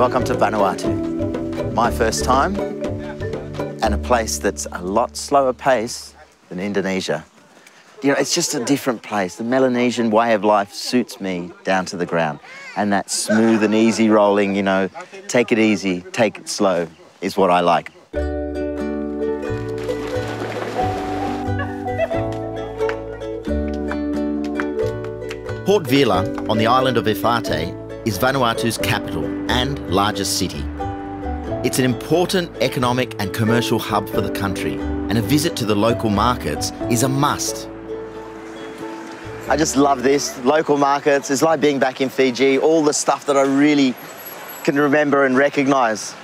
Welcome to Vanuatu. My first time, and a place that's a lot slower pace than Indonesia. You know, it's just a different place. The Melanesian way of life suits me down to the ground. And that smooth and easy rolling, you know, take it easy, take it slow, is what I like. Port Vila, on the island of Efate, is Vanuatu's capital and largest city. It's an important economic and commercial hub for the country, and a visit to the local markets is a must. I just love this. Local markets, it's like being back in Fiji, all the stuff that I really can remember and recognise.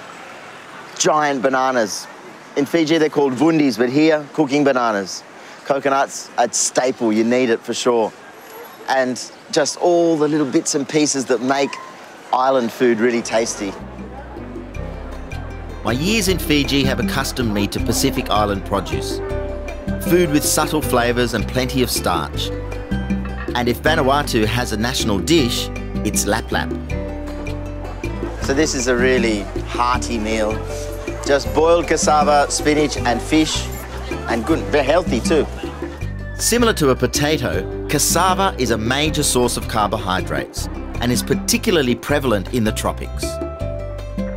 Giant bananas. In Fiji they're called bundis, but here, cooking bananas. Coconuts, a staple, you need it for sure. And just all the little bits and pieces that make island food really tasty. My years in Fiji have accustomed me to Pacific Island produce. Food with subtle flavours and plenty of starch. And if Vanuatu has a national dish, it's lap lap. So this is a really hearty meal. Just boiled cassava, spinach and fish, and good, very healthy too. Similar to a potato, cassava is a major source of carbohydrates and is particularly prevalent in the tropics.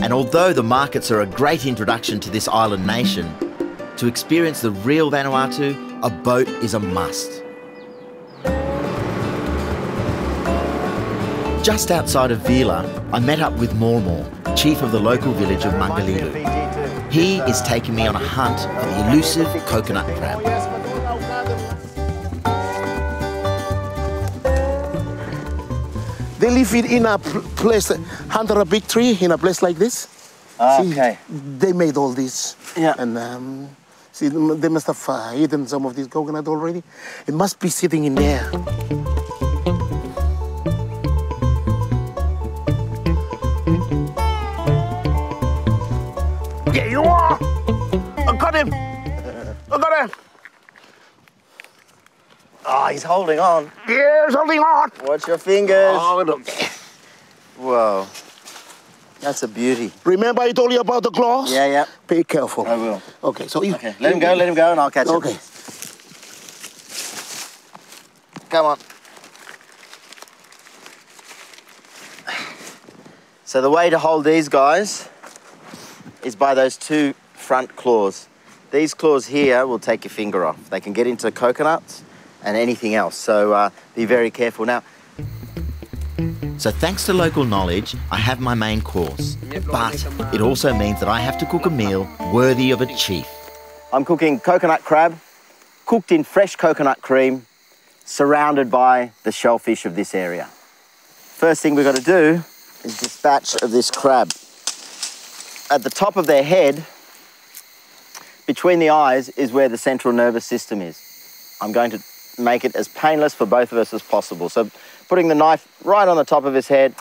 And although the markets are a great introduction to this island nation, to experience the real Vanuatu, a boat is a must. Just outside of Vila, I met up with Mormor, chief of the local village of Mangalilu. He is taking me on a hunt for the elusive coconut crab. They live in a place under a big tree, in a place like this. Okay. See, they made all this. Yeah. And see, they must have eaten some of this coconut already. It must be sitting in there. There you are! I got him! I got him! Oh, he's holding on. Yeah, he's holding on! Watch your fingers. Oh, look. Whoa. That's a beauty. Remember I told you about the claws? Yeah, yeah. Be careful. I will. Okay, so you... Okay, let him go, and I'll catch him. Okay. Come on. So the way to hold these guys is by those two front claws. These claws here will take your finger off. They can get into coconuts and anything else, so be very careful. Now, so thanks to local knowledge, I have my main course, but it also means that I have to cook a meal worthy of a chief. I'm cooking coconut crab, cooked in fresh coconut cream, surrounded by the shellfish of this area. First thing we've got to do is dispatch of this crab. At the top of their head, between the eyes, is where the central nervous system is. I'm going to make it as painless for both of us as possible. So putting the knife right on the top of his head,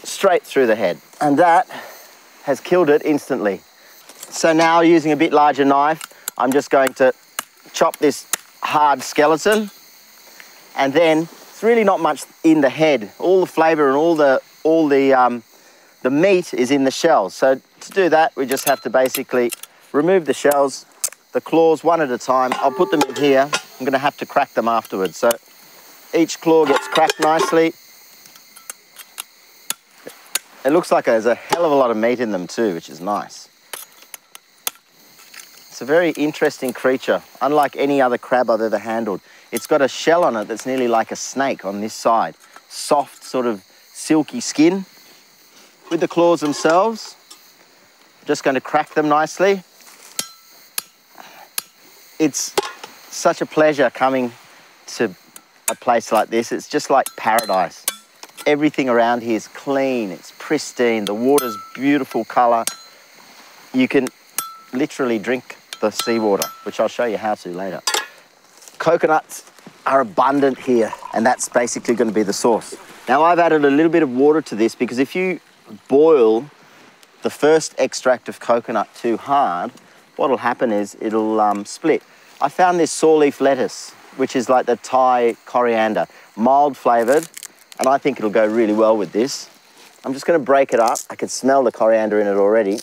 straight through the head. And that has killed it instantly. So now, using a bit larger knife, I'm just going to chop this hard skeleton, and then it's really not much in the head. All the flavour and all the meat is in the shells. So to do that, we just have to basically remove the shells, the claws one at a time. I'll put them in here. I'm going to have to crack them afterwards. So each claw gets cracked nicely. It looks like there's a hell of a lot of meat in them too, which is nice. It's a very interesting creature, unlike any other crab I've ever handled. It's got a shell on it that's nearly like a snake on this side. Soft, sort of silky skin. With the claws themselves, I'm just going to crack them nicely. It's such a pleasure coming to a place like this. It's just like paradise. Everything around here is clean, it's pristine, the water's beautiful colour. You can literally drink the seawater, which I'll show you how to later. Coconuts are abundant here, and that's basically going to be the sauce. Now, I've added a little bit of water to this because if you boil the first extract of coconut too hard, what'll happen is it'll split. I found this saw leaf lettuce, which is like the Thai coriander, mild flavoured, and I think it'll go really well with this. I'm just going to break it up. I can smell the coriander in it already.